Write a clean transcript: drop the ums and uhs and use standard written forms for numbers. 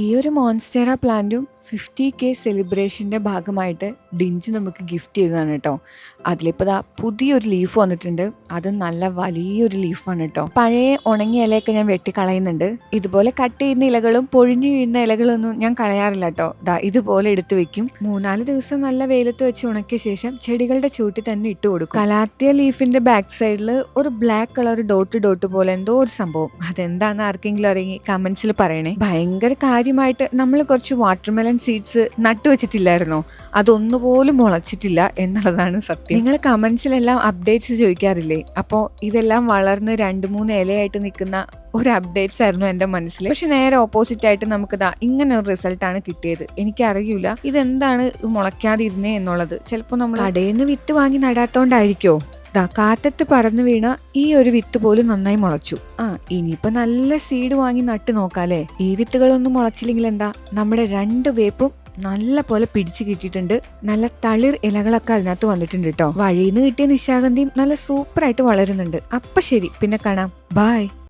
ഈ ഒരു മോൺസ്റ്റേറ പ്ലാന്റും 50K സെലിബ്രേഷൻ്റെ ഭാഗമായിട്ട് ഡിഞ്ച് നമുക്ക് ഗിഫ്റ്റ് ചെയ്തതാണ് കേട്ടോ. അതിലിപ്പോൾ ദാ പുതിയൊരു ലീഫ് വന്നിട്ടുണ്ട്. അത് നല്ല വലിയൊരു ലീഫാണ് കേട്ടോ. പഴയ ഉണങ്ങിയ ഇലയൊക്കെ ഞാൻ വെട്ടിക്കളയുന്നുണ്ട്. ഇതുപോലെ കട്ട് ചെയ്യുന്ന ഇലകളും പൊഴിഞ്ഞു വീഴുന്ന ഇലകളൊന്നും ഞാൻ കളയാറില്ല കേട്ടോ. ദാ ഇതുപോലെ എടുത്തു വെക്കും. 3-4 ദിവസം നല്ല വെയിലത്ത് വെച്ച് ഉണക്കിയ ശേഷം ചെടികളുടെ ചൂട്ടിൽ തന്നെ ഇട്ട് കൊടുക്കും. കലാത്തിയ ലീഫിന്റെ ബാക്ക് സൈഡിൽ ഒരു ബ്ലാക്ക് കളർ ഡോട്ട് ഡോട്ട് പോലെ എന്തോ ഒരു സംഭവം. അതെന്താന്ന് ആർക്കെങ്കിലും അറിയെങ്കിൽ കമന്റ്സിൽ പറയണേ. ഭയങ്കര കാര്യമായിട്ട് നമ്മൾ കുറച്ച് വാട്ടർമെലൺ സീഡ്സ് നട്ടുവെച്ചിട്ടില്ലായിരുന്നോ? അതൊന്നുപോലും മുളച്ചിട്ടില്ല എന്നുള്ളതാണ് സത്യം. നിങ്ങൾ കമന്റ്സിലെല്ലാം അപ്ഡേറ്റ്സ് ചോദിക്കാറില്ലേ? അപ്പോൾ ഇതെല്ലാം വളർന്ന് 2-3 ഇലയായിട്ട് നിൽക്കുന്ന ഒരു അപ്ഡേറ്റ്സ് ആയിരുന്നു എൻ്റെ മനസ്സിൽ. പക്ഷെ നേരെ ഓപ്പോസിറ്റ് ആയിട്ട് നമുക്ക് ഇങ്ങനെ ഒരു റിസൾട്ടാണ് കിട്ടിയത്. എനിക്കറിയില്ല ഇതെന്താണ് മുളയ്ക്കാതിരുന്നേ എന്നുള്ളത്. ചിലപ്പോൾ നമ്മൾ കടയിൽ നിന്ന് വിത്ത് വാങ്ങി നടാത്തോണ്ടായിരിക്കോ? കാറ്റത്ത് പറന്നു വീണ ഈ ഒരു വിത്ത് പോലും നന്നായി മുളച്ചു. ഇനിയിപ്പോ നല്ല സീഡ് വാങ്ങി നട്ട് നോക്കാല്ലേ. ഈ വിത്തുകളൊന്നും മുളച്ചില്ലെങ്കിൽ എന്താ, നമ്മുടെ 2 വേപ്പും നല്ല പോലെ പിടിച്ചു കിട്ടിയിട്ടുണ്ട്. നല്ല തളിർ ഇലകളൊക്കെ അതിനകത്ത് വന്നിട്ടുണ്ട് കേട്ടോ. വഴിയിൽ നിന്ന് കിട്ടിയ നിശാഗന്ധിയും നല്ല സൂപ്പറായിട്ട് വളരുന്നുണ്ട്. അപ്പൊ ശരി, പിന്നെ കാണാം. ബൈ.